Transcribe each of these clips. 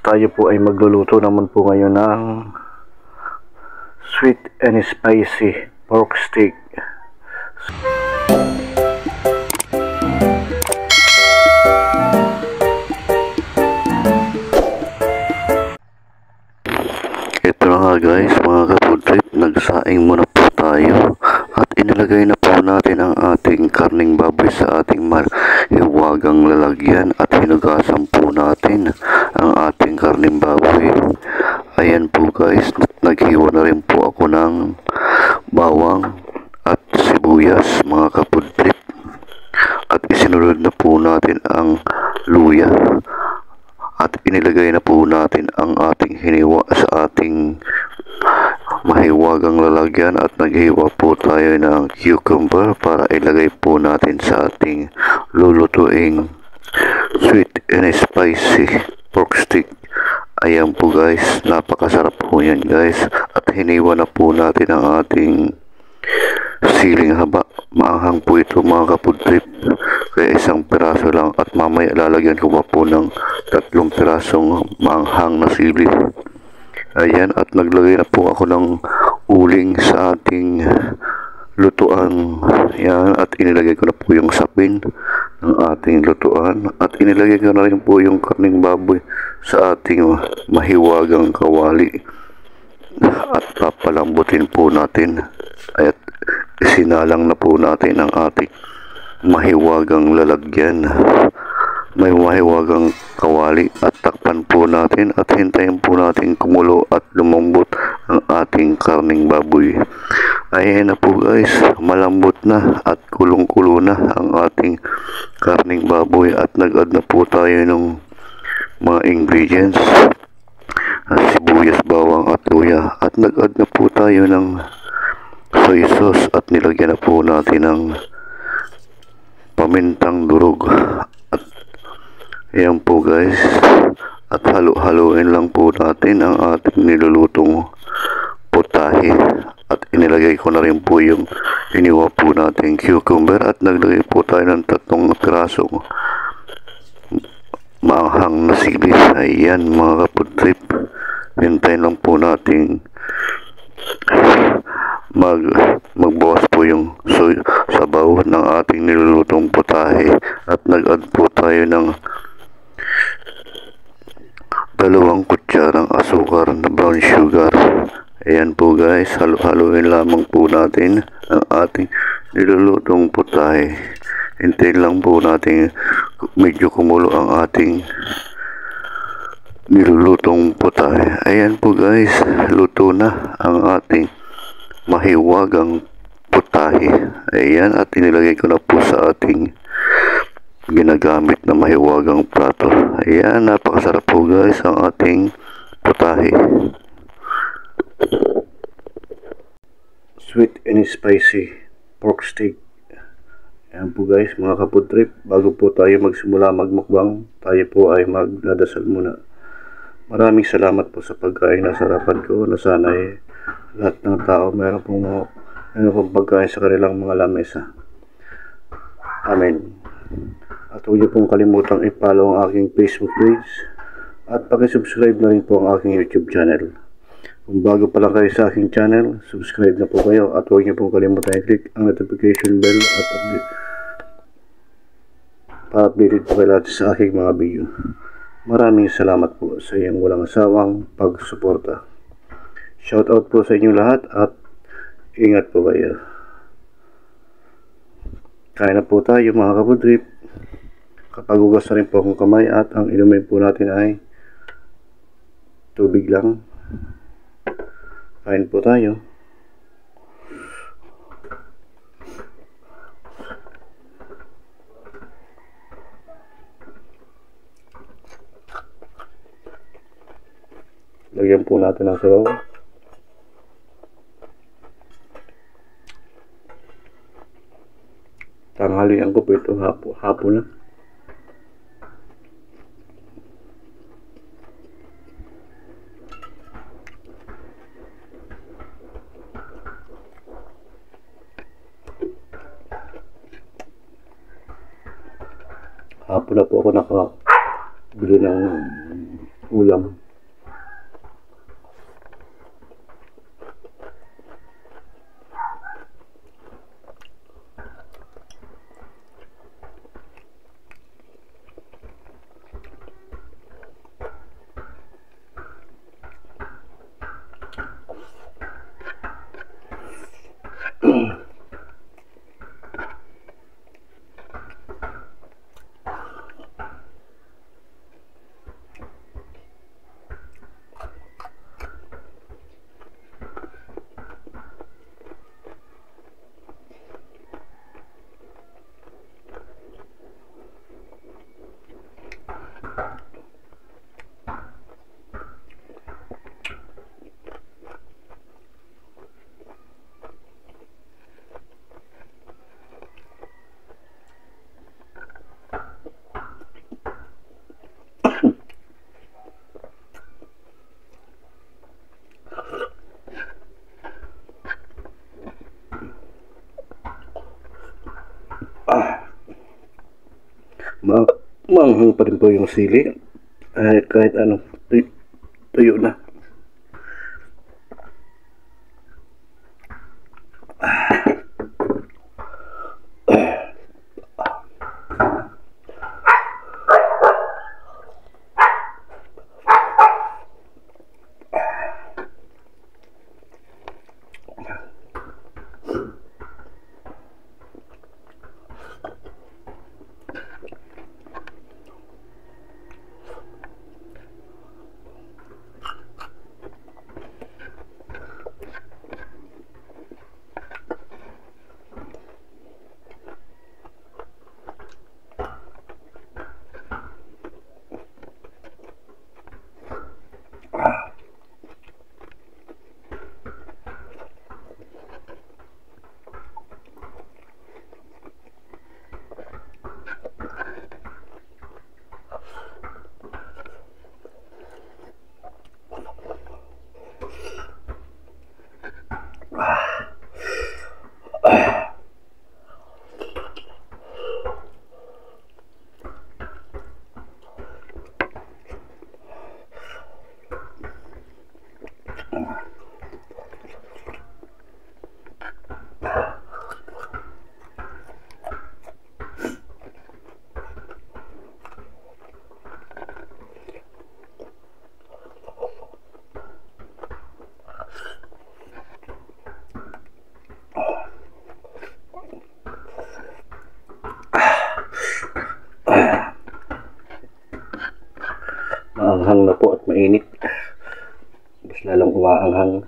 tayo po ay magluluto naman po ngayon ng sweet and spicy pork steak. Ito na nga guys, mga ka-food trip, nagsaing muna po tayo at inilagay na po natin ang ating karning baboy sa ating hiwagang lalagyan at hinugasan po natin ang ating karning baboy. Ayan po guys, naghiwa na rin po ako ng bawang at sibuyas, mga ka-food trip, at isinulod na po natin ang luya. At inilagay na po natin ang ating hiniwa sa ating mahiwagang lalagyan at naghiwa po tayo ng cucumber para ilagay po natin sa ating lulutuing sweet and spicy pork steak. Ayan po guys, napakasarap po yan guys. At hiniwa na po natin ang ating siling haba. Maanghang po ito, mga ka-food trip, kaya isang piraso lang at mamaya lalagyan ko pa po ng 3 pirasong maanghang na sili. Ayan, at naglagay na po ako ng uling sa ating lutuan. Ayan, at inilagay ko na po yung sapin ng ating lutuan at inilagay ko na rin po yung karning baboy sa ating mahiwagang kawali at papalambutin po natin. At isinalang na po natin ang ating mahiwagang lalagyan, may mahiwagang kawali, at takpan po natin at hintayin po natin kumulo at lumambot ang ating karning baboy. Ayan na po guys, malambot na at kulong-kulo na ang ating karning baboy at nag-add na po tayo ng mga ingredients, sibuyas, bawang at luya, at nag-add na po tayo ng soy sauce at nilagyan na po natin ng pamintang durog. At ayan po guys, at halo-haloin lang po natin ang ating nilulutong putahe at inilagay ko na rin po yung iniwa po natin cucumber at naglagay po tayo ng 3 pirasong maanghang na sili. Ayan mga ka-food trip, hintayin lang po natin magbawas po yung sabaw ng ating nilulutong putahe at nag-add po tayo ng 2 kutsarang asukar na brown sugar. Ayan po guys, halo-haloin lamang po natin ang ating nilulutong putahe. Hintayin lang po natin medyo kumulo ang ating nilulutong putahe. Ayan po guys, luto na ang ating mahiwagang putahe. Ayan, at inilagay ko na po sa ating ginagamit na mahiwagang plato. Ayan, napakasarap po guys ang ating putahe. Sweet and spicy pork steak. Ayan po guys, mga ka-food trip, bago po tayo magsimula magmukbang, tayo po ay magdadasal muna. Maraming salamat po sa pagkain na sarapan ko, na sana'y lahat ng tao meron pong pagkain sa kanilang mga lamesa. Amen. At huwag niyo pong kalimutang i-follow ang aking Facebook page at pakisubscribe na rin po ang aking YouTube channel. Kung bago pa lang kayo sa aking channel, subscribe na po kayo at huwag niyo pong kalimutan i-click ang notification bell at pa-updated po kayo lahat sa aking mga video. Maraming salamat po sa iyong walang asawang pagsuporta. Shout out po sa inyo lahat at ingat po kayo. Kain na po tayo mga ka-food trip. Kapag hugas na rin po akong kamay at ang inumin po natin ay tubig lang. Kain po tayo. Lagyan po natin ng sabaw. Tanghalian ko po ito, hapon na. Hapon na po ako nakabili ng ulam. Manghang pa rin po yung sili. Kahit ano, tuyo na. Maanghang na po at mainit. Mas lalong umaanghang.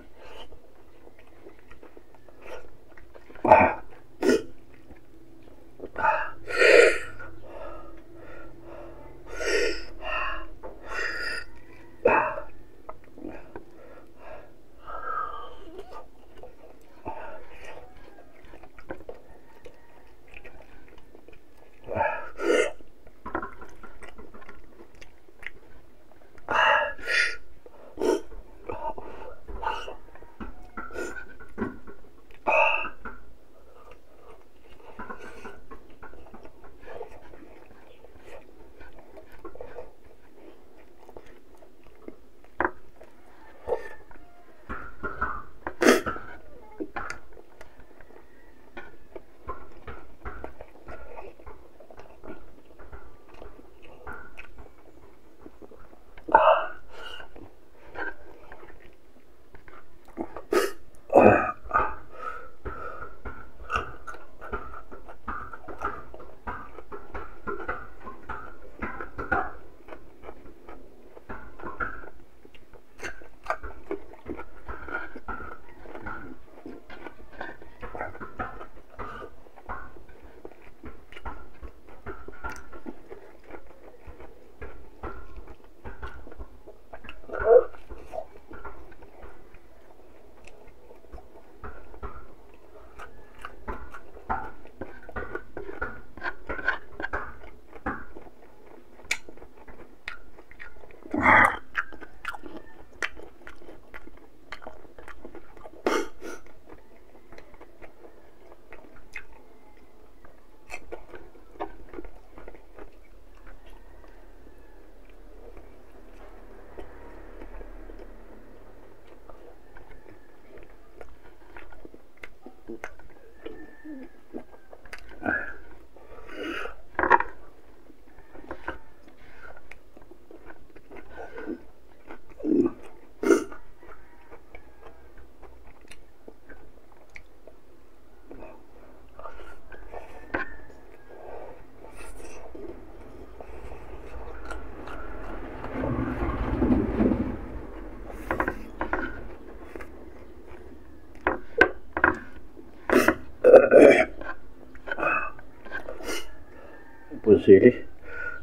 sili.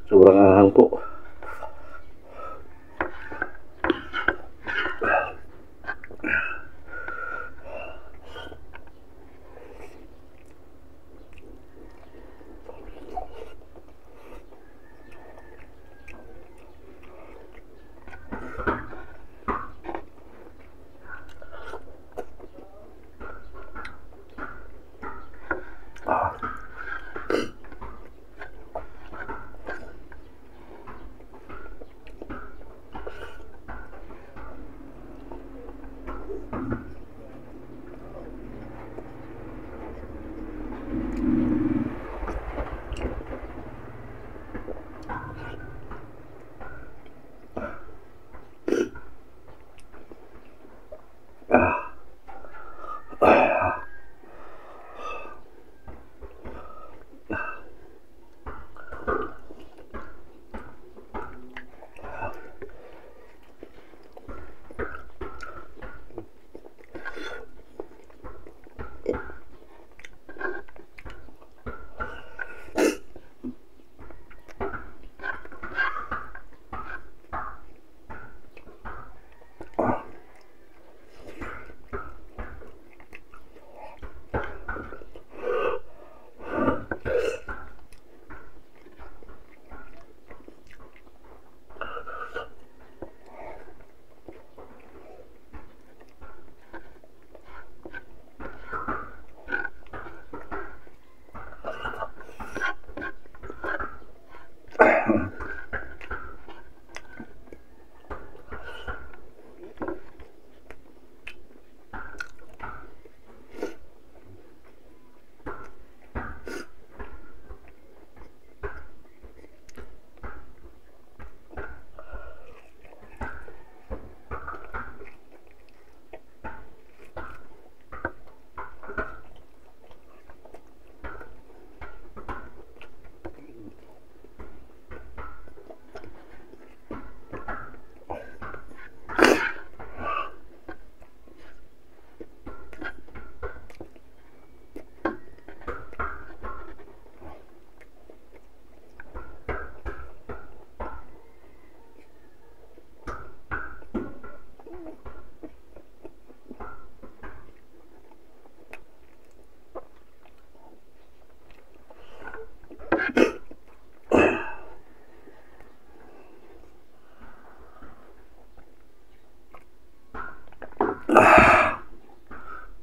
Sobrang ahang po.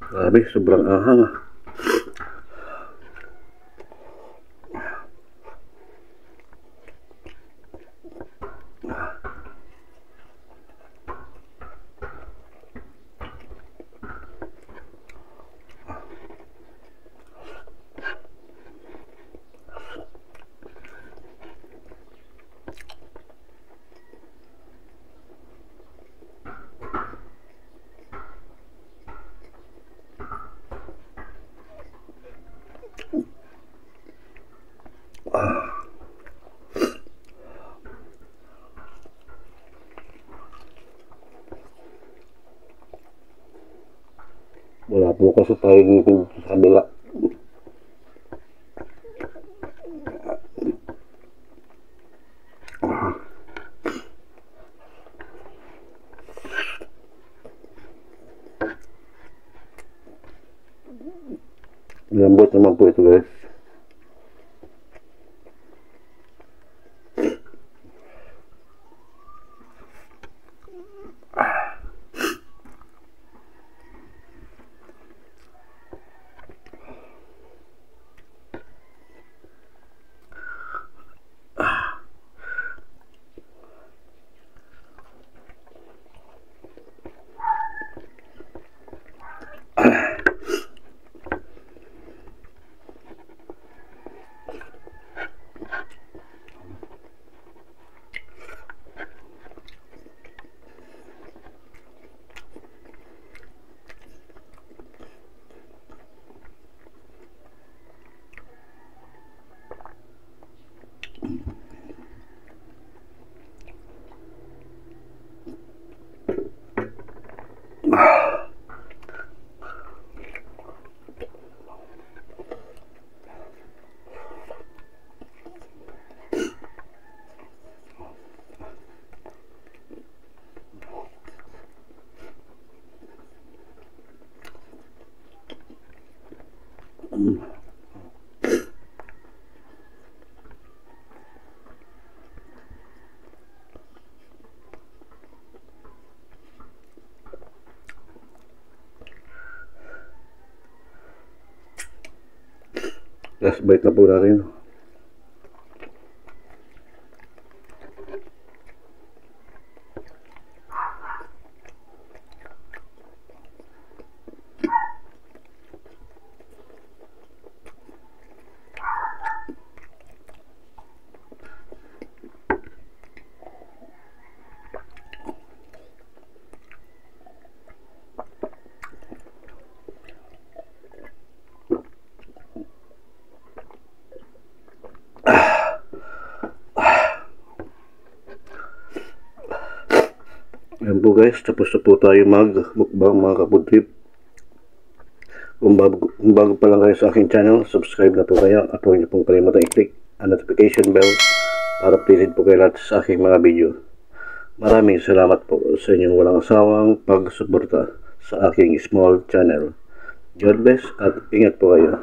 Grabe, sobrang ahang ah. Wala po kasi tayo ngipin sa kabila. Lambot naman po ito guys. Last bite na po natin. Ayan po guys, tapos na po tayo mag-mukbang mga kapudtrip. Kung bago pa lang kayo sa aking channel, subscribe na po kayo at huwag niyo pong kalimutan i-click ang notification bell para updated po kayo lahat sa aking mga video. Maraming salamat po sa inyong walang asawang pagsuporta sa aking small channel. God bless at ingat po kayo.